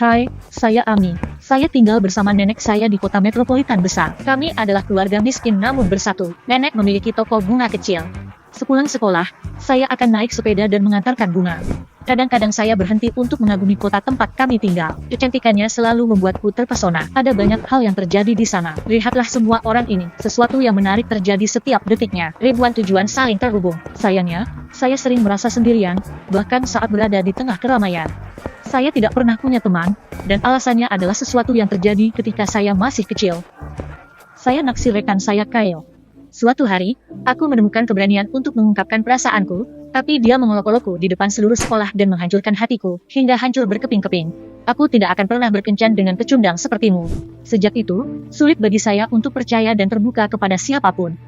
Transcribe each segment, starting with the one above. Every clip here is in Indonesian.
Hai, saya Ami. Saya tinggal bersama nenek saya di kota metropolitan besar. Kami adalah keluarga miskin namun bersatu. Nenek memiliki toko bunga kecil. Sepulang sekolah, saya akan naik sepeda dan mengantarkan bunga. Kadang-kadang saya berhenti untuk mengagumi kota tempat kami tinggal. Kecantikannya selalu membuatku terpesona. Ada banyak hal yang terjadi di sana. Lihatlah semua orang ini. Sesuatu yang menarik terjadi setiap detiknya. Ribuan tujuan saling terhubung. Sayangnya, saya sering merasa sendirian, bahkan saat berada di tengah keramaian. Saya tidak pernah punya teman, dan alasannya adalah sesuatu yang terjadi ketika saya masih kecil. Saya naksir rekan saya Kyle. Suatu hari, aku menemukan keberanian untuk mengungkapkan perasaanku, tapi dia mengolok-olokku di depan seluruh sekolah dan menghancurkan hatiku, hingga hancur berkeping-keping. Aku tidak akan pernah berkencan dengan pecundang sepertimu. Sejak itu, sulit bagi saya untuk percaya dan terbuka kepada siapapun.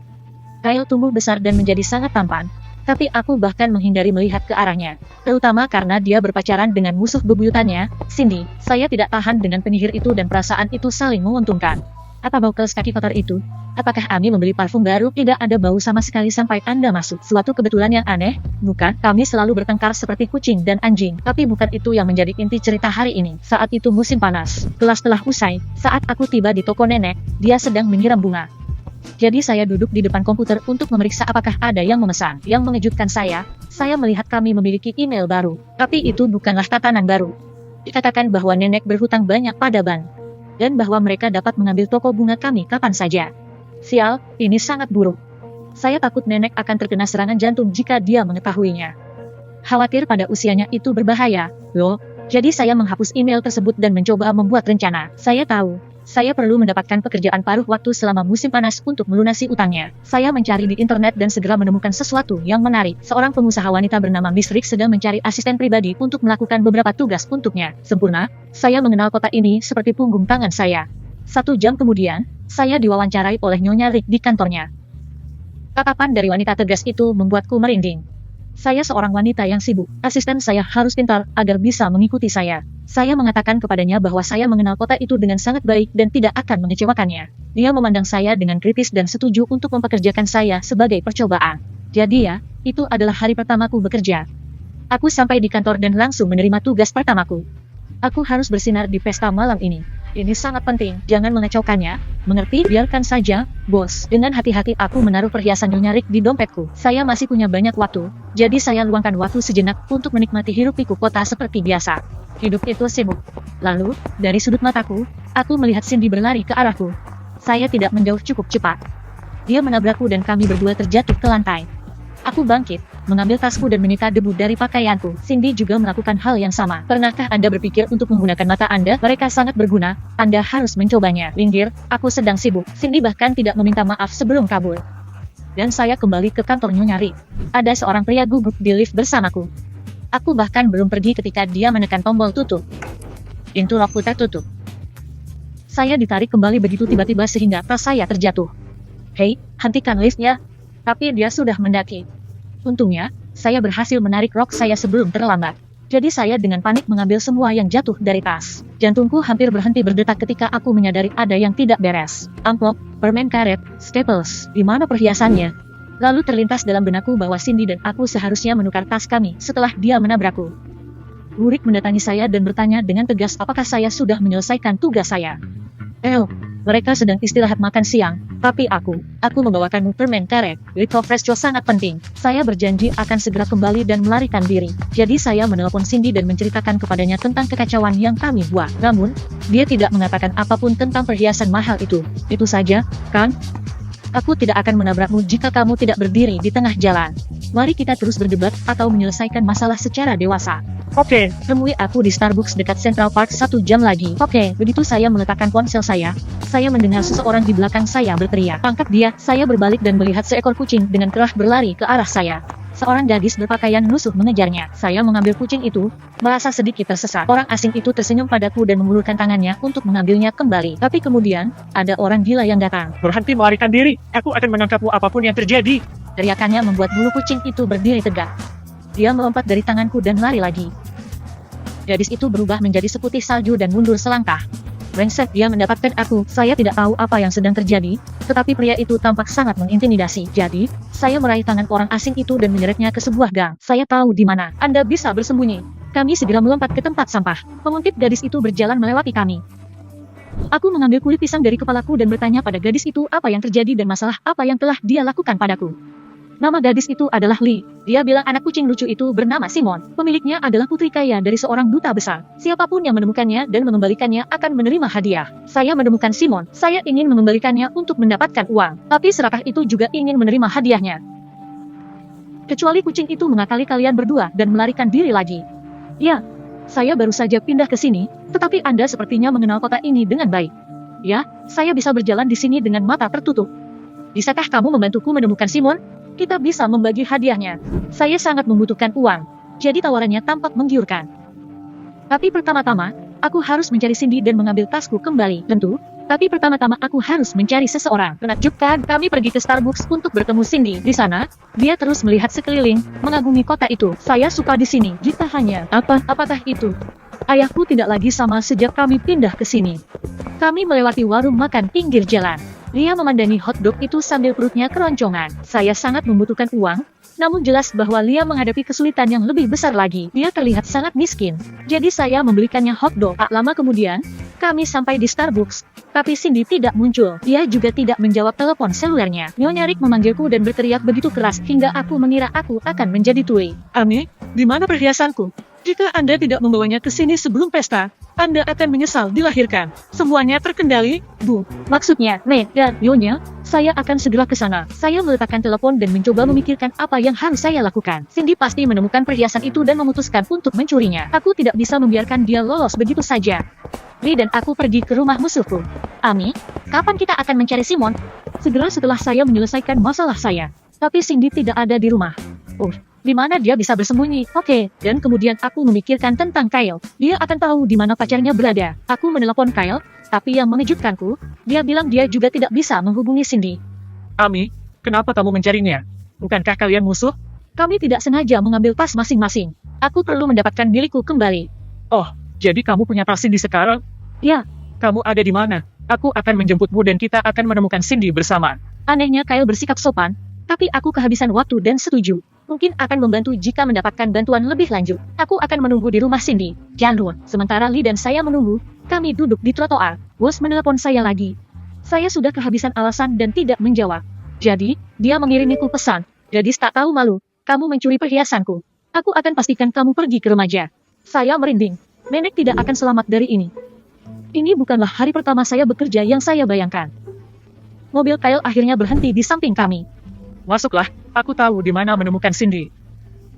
Kyle tumbuh besar dan menjadi sangat tampan, tapi aku bahkan menghindari melihat ke arahnya, terutama karena dia berpacaran dengan musuh bebuyutannya, Cindy. Saya tidak tahan dengan penyihir itu dan perasaan itu saling menguntungkan. Apa bau keles kaki kotor itu? Apakah Ami membeli parfum baru? Tidak ada bau sama sekali sampai Anda masuk. Suatu kebetulan yang aneh, bukan? Kami selalu bertengkar seperti kucing dan anjing. Tapi bukan itu yang menjadi inti cerita hari ini. Saat itu musim panas. Kelas telah usai. Saat aku tiba di toko nenek, dia sedang menyiram bunga. Jadi saya duduk di depan komputer untuk memeriksa apakah ada yang memesan. Yang mengejutkan saya melihat kami memiliki email baru. Tapi itu bukanlah tatanan baru. Dikatakan bahwa nenek berhutang banyak pada bank, dan bahwa mereka dapat mengambil toko bunga kami kapan saja. Sial, ini sangat buruk. Saya takut nenek akan terkena serangan jantung jika dia mengetahuinya. Khawatir pada usianya itu berbahaya, loh. Jadi saya menghapus email tersebut dan mencoba membuat rencana. Saya tahu, saya perlu mendapatkan pekerjaan paruh waktu selama musim panas untuk melunasi utangnya. Saya mencari di internet dan segera menemukan sesuatu yang menarik. Seorang pengusaha wanita bernama Miss Rick sedang mencari asisten pribadi untuk melakukan beberapa tugas untuknya. Sempurna, saya mengenal kota ini seperti punggung tangan saya. 1 jam kemudian, saya diwawancarai oleh Nyonya Rick di kantornya. Tatapan dari wanita tegas itu membuatku merinding. Saya seorang wanita yang sibuk. Asisten saya harus pintar agar bisa mengikuti saya. Saya mengatakan kepadanya bahwa saya mengenal kota itu dengan sangat baik dan tidak akan mengecewakannya. Dia memandang saya dengan kritis dan setuju untuk mempekerjakan saya sebagai percobaan. Jadi ya, itu adalah hari pertamaku bekerja. Aku sampai di kantor dan langsung menerima tugas pertamaku. Aku harus bersinar di pesta malam ini. Ini sangat penting, jangan mengacaukannya. Mengerti? Biarkan saja, bos. Dengan hati-hati aku menaruh perhiasan Nyonya Rick di dompetku. Saya masih punya banyak waktu, jadi saya luangkan waktu sejenak untuk menikmati hiruk-pikuk kota seperti biasa. Hidup itu sibuk. Lalu, dari sudut mataku, aku melihat Cindy berlari ke arahku. Saya tidak menjauh cukup cepat. Dia menabrakku dan kami berdua terjatuh ke lantai. Aku bangkit, mengambil tasku dan menyita debu dari pakaianku. Cindy juga melakukan hal yang sama. Pernahkah Anda berpikir untuk menggunakan mata Anda? Mereka sangat berguna, Anda harus mencobanya. Minggir, aku sedang sibuk. Cindy bahkan tidak meminta maaf sebelum kabur. Dan saya kembali ke kantor Nyonya Rick. Ada seorang pria gugup di lift bersamaku. Aku bahkan belum pergi ketika dia menekan tombol tutup. Pintu lock tertutup. Saya ditarik kembali begitu tiba-tiba sehingga tas saya terjatuh. Hei, hentikan liftnya. Tapi dia sudah mendaki. Untungnya, saya berhasil menarik rok saya sebelum terlambat. Jadi saya dengan panik mengambil semua yang jatuh dari tas. Jantungku hampir berhenti berdetak ketika aku menyadari ada yang tidak beres. Amplop, permen karet, staples, di mana perhiasannya? Lalu terlintas dalam benakku bahwa Cindy dan aku seharusnya menukar tas kami setelah dia menabrakku. Rick mendatangi saya dan bertanya dengan tegas apakah saya sudah menyelesaikan tugas saya. Mereka sedang istirahat makan siang, tapi aku membawakanmu permen karet. Rico Fresco sangat penting. Saya berjanji akan segera kembali dan melarikan diri. Jadi saya menelpon Cindy dan menceritakan kepadanya tentang kekacauan yang kami buat. Namun, dia tidak mengatakan apapun tentang perhiasan mahal itu. Itu saja, kan? Aku tidak akan menabrakmu jika kamu tidak berdiri di tengah jalan. Mari kita terus berdebat atau menyelesaikan masalah secara dewasa. Oke, temui aku di Starbucks dekat Central Park 1 jam lagi. Oke, begitu saya meletakkan ponsel saya mendengar seseorang di belakang saya berteriak. Tangkap dia, saya berbalik dan melihat seekor kucing dengan kerah berlari ke arah saya. Seorang gadis berpakaian lusuh mengejarnya. Saya mengambil kucing itu, merasa sedikit tersesat. Orang asing itu tersenyum padaku dan mengulurkan tangannya untuk mengambilnya kembali. Tapi kemudian, ada orang gila yang datang. Berhenti melarikan diri, aku akan menangkapmu apapun yang terjadi. Teriakannya membuat bulu kucing itu berdiri tegak. Dia melompat dari tanganku dan lari lagi. Gadis itu berubah menjadi seputih salju dan mundur selangkah. Brengsek, dia mendapatkan aku. Saya tidak tahu apa yang sedang terjadi, tetapi pria itu tampak sangat mengintimidasi. Jadi, saya meraih tangan orang asing itu dan menyeretnya ke sebuah gang. Saya tahu di mana Anda bisa bersembunyi. Kami segera melompat ke tempat sampah. Pengintip gadis itu berjalan melewati kami. Aku mengambil kulit pisang dari kepalaku dan bertanya pada gadis itu apa yang terjadi dan masalah apa yang telah dia lakukan padaku. Nama gadis itu adalah Lee. Dia bilang anak kucing lucu itu bernama Simon. Pemiliknya adalah putri kaya dari seorang duta besar. Siapapun yang menemukannya dan mengembalikannya akan menerima hadiah. Saya menemukan Simon. Saya ingin mengembalikannya untuk mendapatkan uang. Tapi serakah itu juga ingin menerima hadiahnya. Kecuali kucing itu mengakali kalian berdua dan melarikan diri lagi. Ya, saya baru saja pindah ke sini, tetapi Anda sepertinya mengenal kota ini dengan baik. Ya, saya bisa berjalan di sini dengan mata tertutup. Bisakah kamu membantuku menemukan Simon? Kita bisa membagi hadiahnya. Saya sangat membutuhkan uang, jadi tawarannya tampak menggiurkan. Tapi pertama-tama, aku harus mencari Cindy dan mengambil tasku kembali, tentu. Tapi pertama-tama aku harus mencari seseorang. Menakjubkan, kami pergi ke Starbucks untuk bertemu Cindy. Di sana, dia terus melihat sekeliling, mengagumi kota itu. Saya suka di sini. Jika hanya, apakah itu? Ayahku tidak lagi sama sejak kami pindah ke sini. Kami melewati warung makan pinggir jalan. Dia memandangi hotdog itu sambil perutnya keroncongan. Saya sangat membutuhkan uang, namun jelas bahwa Lia menghadapi kesulitan yang lebih besar lagi. Dia terlihat sangat miskin. Jadi saya membelikannya hotdog. Tak lama kemudian, kami sampai di Starbucks. Tapi Cindy tidak muncul. Dia juga tidak menjawab telepon selulernya. Nyonya Rick memanggilku dan berteriak begitu keras hingga aku mengira aku akan menjadi tuli. Ami, di mana perhiasanku? Jika Anda tidak membawanya ke sini sebelum pesta, Anda akan menyesal dilahirkan. Semuanya terkendali, Bu. Maksudnya, Nek dan Nyonya, saya akan segera ke sana. Saya meletakkan telepon dan mencoba memikirkan apa yang harus saya lakukan. Cindy pasti menemukan perhiasan itu dan memutuskan untuk mencurinya. Aku tidak bisa membiarkan dia lolos begitu saja. Lee dan aku pergi ke rumah musuhku. Ami, kapan kita akan mencari Simon? Segera setelah saya menyelesaikan masalah saya. Tapi Cindy tidak ada di rumah. Di mana dia bisa bersembunyi? Oke, dan kemudian aku memikirkan tentang Kyle. Dia akan tahu di mana pacarnya berada. Aku menelepon Kyle, tapi yang mengejutkanku, dia bilang dia juga tidak bisa menghubungi Cindy. Ami, kenapa kamu mencarinya? Bukankah kalian musuh? Kami tidak sengaja mengambil tas masing-masing. Aku perlu mendapatkan milikku kembali. Oh, jadi kamu punya tas Cindy sekarang? Ya, Kamu ada di mana? Aku akan menjemputmu dan kita akan menemukan Cindy bersama. anehnya Kyle bersikap sopan, tapi aku kehabisan waktu dan setuju. Mungkin akan membantu jika mendapatkan bantuan lebih lanjut. Aku akan menunggu di rumah Cindy. Jalur. Sementara Lee dan saya menunggu, kami duduk di trotoar. Bos menelepon saya lagi. Saya sudah kehabisan alasan dan tidak menjawab. Jadi, dia mengirimiku pesan. Gadis tak tahu malu, kamu mencuri perhiasanku. Aku akan pastikan kamu pergi ke remaja. Saya merinding. Nenek tidak akan selamat dari ini. Ini bukanlah hari pertama saya bekerja yang saya bayangkan. Mobil Kyle akhirnya berhenti di samping kami. Masuklah, aku tahu di mana menemukan Cindy.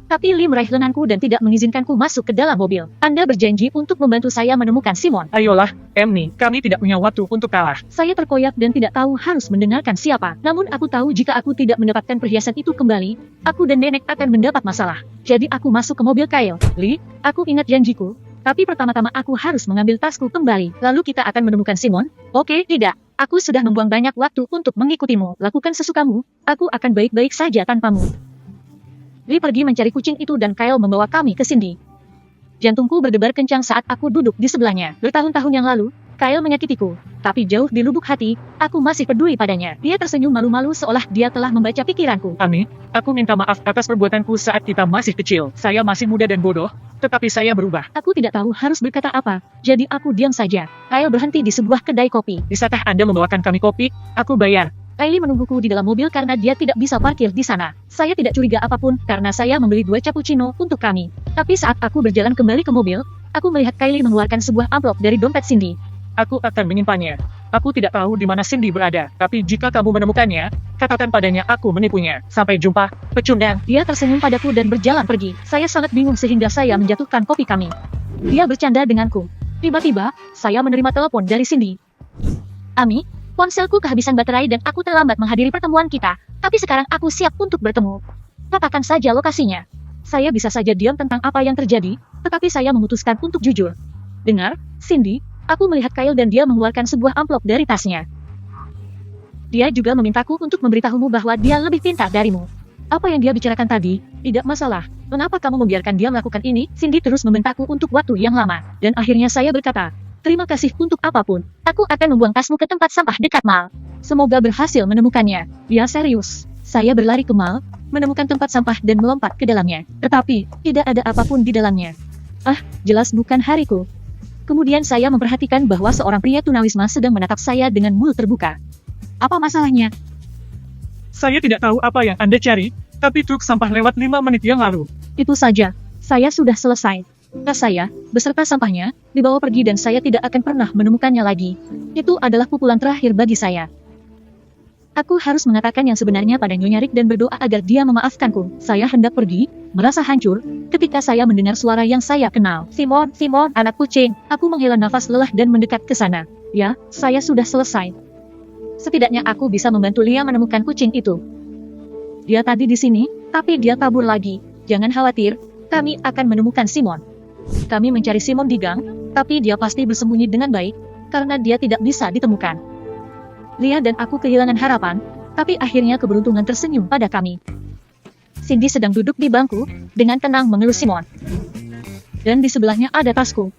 Tapi Lee meraih lenganku dan tidak mengizinkanku masuk ke dalam mobil. Anda berjanji untuk membantu saya menemukan Simon. Ayolah, Emni, kami tidak punya waktu untuk kalah. Saya terkoyak dan tidak tahu harus mendengarkan siapa. Namun aku tahu jika aku tidak mendapatkan perhiasan itu kembali, aku dan nenek akan mendapat masalah. Jadi aku masuk ke mobil Kyle. Lee, aku ingat janjiku. Tapi pertama-tama aku harus mengambil tasku kembali. Lalu kita akan menemukan Simon? Oke, tidak. Aku sudah membuang banyak waktu untuk mengikutimu. Lakukan sesukamu. Aku akan baik-baik saja tanpamu. Lee pergi mencari kucing itu dan Kyle membawa kami ke Cindy. Jantungku berdebar kencang saat aku duduk di sebelahnya. Bertahun-tahun yang lalu, Kyle menyakitiku. Tapi jauh di lubuk hati, aku masih peduli padanya. Dia tersenyum malu-malu seolah dia telah membaca pikiranku. Ami, aku minta maaf atas perbuatanku saat kita masih kecil. Saya masih muda dan bodoh, tetapi saya berubah. Aku tidak tahu harus berkata apa, jadi aku diam saja. Kyle berhenti di sebuah kedai kopi. Bisakah Anda membawakan kami kopi? Aku bayar. Kylie menungguku di dalam mobil karena dia tidak bisa parkir di sana. Saya tidak curiga apapun karena saya membeli 2 cappuccino untuk kami. Tapi saat aku berjalan kembali ke mobil, aku melihat Kylie mengeluarkan sebuah amplop dari dompet Cindy. Aku akan menyimpannya. Aku tidak tahu di mana Cindy berada, tapi jika kamu menemukannya, katakan padanya aku menipunya. Sampai jumpa, pecundang. Dia tersenyum padaku dan berjalan pergi. Saya sangat bingung sehingga saya menjatuhkan kopi kami. Dia bercanda denganku. Tiba-tiba, saya menerima telepon dari Cindy. Ami, ponselku kehabisan baterai dan aku terlambat menghadiri pertemuan kita. Tapi sekarang aku siap untuk bertemu. Katakan saja lokasinya. Saya bisa saja diam tentang apa yang terjadi, tetapi saya memutuskan untuk jujur. Dengar, Cindy, aku melihat Kyle dan dia mengeluarkan sebuah amplop dari tasnya. Dia juga memintaku untuk memberitahumu bahwa dia lebih pintar darimu. Apa yang dia bicarakan tadi? Tidak masalah. Mengapa kamu membiarkan dia melakukan ini? Cindy terus membentakku untuk waktu yang lama. Dan akhirnya saya berkata, terima kasih untuk apapun. Aku akan membuang tasmu ke tempat sampah dekat mal. Semoga berhasil menemukannya. Dia serius. Saya berlari ke mal, menemukan tempat sampah dan melompat ke dalamnya. Tetapi, tidak ada apapun di dalamnya. Ah, jelas bukan hariku. Kemudian saya memperhatikan bahwa seorang pria tunawisma sedang menatap saya dengan mulut terbuka. Apa masalahnya? Saya tidak tahu apa yang Anda cari, tapi truk sampah lewat 5 menit yang lalu. Itu saja. Saya sudah selesai. Tas saya, beserta sampahnya, dibawa pergi dan saya tidak akan pernah menemukannya lagi. Itu adalah pukulan terakhir bagi saya. Aku harus mengatakan yang sebenarnya pada Nyonya Rick dan berdoa agar dia memaafkanku. Saya hendak pergi, merasa hancur, ketika saya mendengar suara yang saya kenal. Simon, Simon, anak kucing. Aku menghela nafas lelah dan mendekat ke sana. Ya, saya sudah selesai. Setidaknya aku bisa membantu Lia menemukan kucing itu. Dia tadi di sini, tapi dia kabur lagi. Jangan khawatir, kami akan menemukan Simon. Kami mencari Simon di gang, tapi dia pasti bersembunyi dengan baik, karena dia tidak bisa ditemukan. Lia dan aku kehilangan harapan, tapi akhirnya keberuntungan tersenyum pada kami. Cindy sedang duduk di bangku, dengan tenang mengelus Simon. Dan di sebelahnya ada tasku.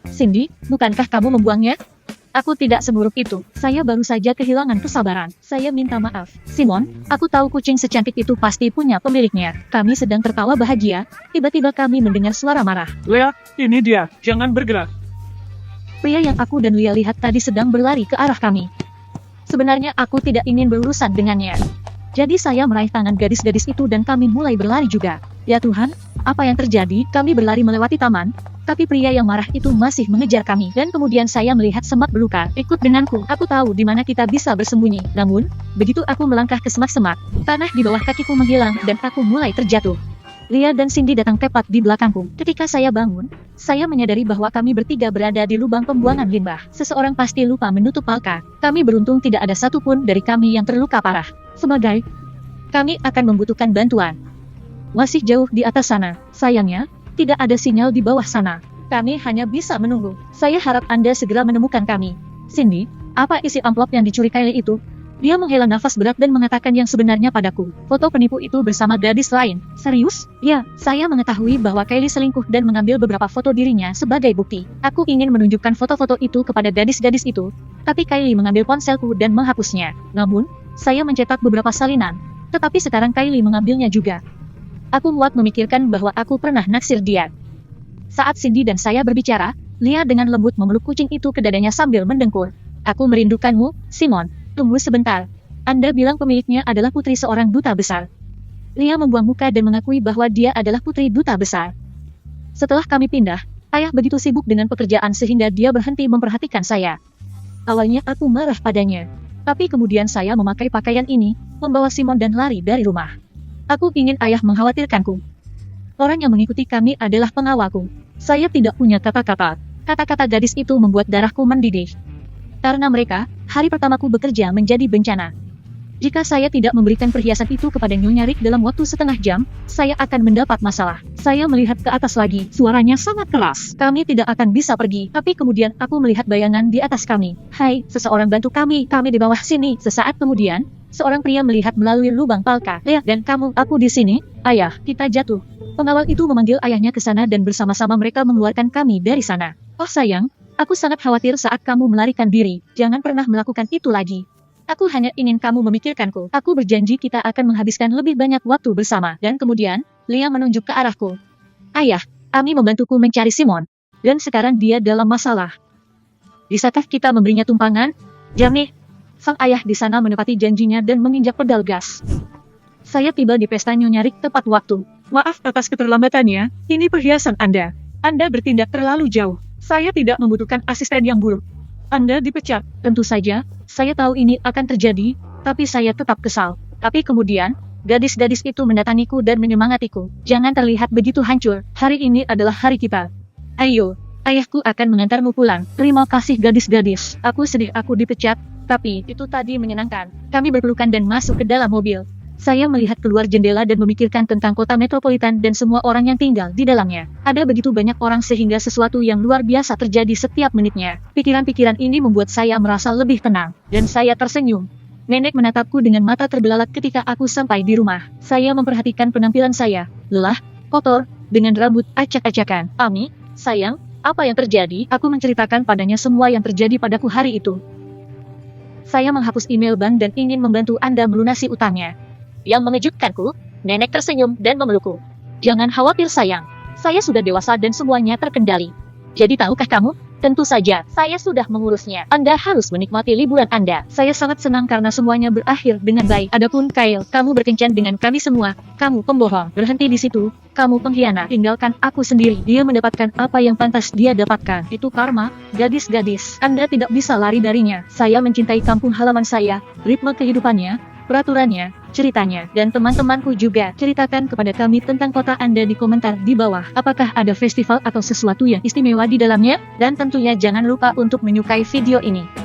Cindy, bukankah kamu membuangnya? Aku tidak seburuk itu. Saya baru saja kehilangan kesabaran. Saya minta maaf. Simon, aku tahu kucing secantik itu pasti punya pemiliknya. Kami sedang tertawa bahagia, tiba-tiba kami mendengar suara marah. Lea, ini dia, jangan bergerak. Pria yang aku dan Lia lihat tadi sedang berlari ke arah kami. Sebenarnya aku tidak ingin berurusan dengannya. Jadi saya meraih tangan gadis-gadis itu dan kami mulai berlari juga. Ya Tuhan, apa yang terjadi? Kami berlari melewati taman, tapi pria yang marah itu masih mengejar kami. Dan kemudian saya melihat semak belukar. Ikut denganku, aku tahu di mana kita bisa bersembunyi. Namun, begitu aku melangkah ke semak-semak, tanah di bawah kakiku menghilang dan aku mulai terjatuh. Lia dan Cindy datang tepat di belakangku. Ketika saya bangun, saya menyadari bahwa kami bertiga berada di lubang pembuangan limbah. Seseorang pasti lupa menutup palka. Kami beruntung tidak ada satupun dari kami yang terluka parah. Sebagai, kami akan membutuhkan bantuan. Masih jauh di atas sana. Sayangnya, tidak ada sinyal di bawah sana. Kami hanya bisa menunggu. Saya harap Anda segera menemukan kami. Cindy, apa isi amplop yang dicuri Kylie itu? Dia menghela nafas berat dan mengatakan yang sebenarnya padaku. Foto penipu itu bersama gadis lain. Serius? Ya, saya mengetahui bahwa Kylie selingkuh dan mengambil beberapa foto dirinya sebagai bukti. Aku ingin menunjukkan foto-foto itu kepada gadis-gadis itu, tapi Kylie mengambil ponselku dan menghapusnya. Namun, saya mencetak beberapa salinan, tetapi sekarang Kylie mengambilnya juga. Aku muak memikirkan bahwa aku pernah naksir dia. Saat Cindy dan saya berbicara, Lia dengan lembut memeluk kucing itu ke dadanya sambil mendengkur. Aku merindukanmu, Simon. Tunggu sebentar. Anda bilang pemiliknya adalah putri seorang duta besar. Lia membuang muka dan mengakui bahwa dia adalah putri duta besar. Setelah kami pindah, ayah begitu sibuk dengan pekerjaan sehingga dia berhenti memperhatikan saya. Awalnya aku marah padanya. Tapi kemudian saya memakai pakaian ini, membawa Simon dan lari dari rumah. Aku ingin ayah mengkhawatirkanku. Orang yang mengikuti kami adalah pengawalku. Saya tidak punya kata-kata. Kata-kata gadis itu membuat darahku mendidih. Karena mereka, hari pertamaku bekerja menjadi bencana. Jika saya tidak memberikan perhiasan itu kepada Nyonya Rick dalam waktu setengah jam, saya akan mendapat masalah. Saya melihat ke atas lagi, suaranya sangat keras. Kami tidak akan bisa pergi, tapi kemudian aku melihat bayangan di atas kami. Hai, seseorang bantu kami di bawah sini. Sesaat kemudian, seorang pria melihat melalui lubang palka. Lihat, dan kamu, aku di sini. Ayah, kita jatuh. Pengawal itu memanggil ayahnya ke sana dan bersama-sama mereka mengeluarkan kami dari sana. Oh sayang, aku sangat khawatir saat kamu melarikan diri. Jangan pernah melakukan itu lagi. Aku hanya ingin kamu memikirkanku. Aku berjanji kita akan menghabiskan lebih banyak waktu bersama. Dan kemudian, Lia menunjuk ke arahku. Ayah, Ami membantuku mencari Simon. Dan sekarang dia dalam masalah. Bisakah kita memberinya tumpangan? Jamie. Sang ayah di sana menepati janjinya dan menginjak pedal gas. Saya tiba di pesta Nyonya Rick tepat waktu. Maaf atas keterlambatannya, ini perhiasan Anda. Anda bertindak terlalu jauh. Saya tidak membutuhkan asisten yang buruk. Anda dipecat. Tentu saja, saya tahu ini akan terjadi, tapi saya tetap kesal. Tapi kemudian, gadis-gadis itu mendatangiku dan menyemangatiku. Jangan terlihat begitu hancur. Hari ini adalah hari kita. Ayo, ayahku akan mengantarmu pulang. Terima kasih gadis-gadis. Aku sedih aku dipecat, tapi itu tadi menyenangkan. Kami berpelukan dan masuk ke dalam mobil. Saya melihat keluar jendela dan memikirkan tentang kota metropolitan dan semua orang yang tinggal di dalamnya. Ada begitu banyak orang sehingga sesuatu yang luar biasa terjadi setiap menitnya. Pikiran-pikiran ini membuat saya merasa lebih tenang. Dan saya tersenyum. Nenek menatapku dengan mata terbelalak ketika aku sampai di rumah. Saya memperhatikan penampilan saya. Lelah, kotor, dengan rambut acak-acakan. Ami, sayang, apa yang terjadi? Aku menceritakan padanya semua yang terjadi padaku hari itu. Saya menghapus email bank dan ingin membantu Anda melunasi utangnya. Yang mengejutkanku, nenek tersenyum dan memelukku. Jangan khawatir sayang. Saya sudah dewasa dan semuanya terkendali. Jadi tahukah kamu? Tentu saja, saya sudah mengurusnya. Anda harus menikmati liburan Anda. Saya sangat senang karena semuanya berakhir dengan baik. Adapun Kyle, kamu berkencan dengan kami semua. Kamu pembohong. Berhenti di situ. Kamu pengkhianat. Tinggalkan aku sendiri. Dia mendapatkan apa yang pantas dia dapatkan. Itu karma. Gadis-gadis, Anda tidak bisa lari darinya. Saya mencintai kampung halaman saya, ritme kehidupannya, peraturannya, ceritanya, dan teman-temanku juga. Ceritakan kepada kami tentang kota Anda di komentar di bawah. Apakah ada festival atau sesuatu yang istimewa di dalamnya? Dan tentunya jangan lupa untuk menyukai video ini.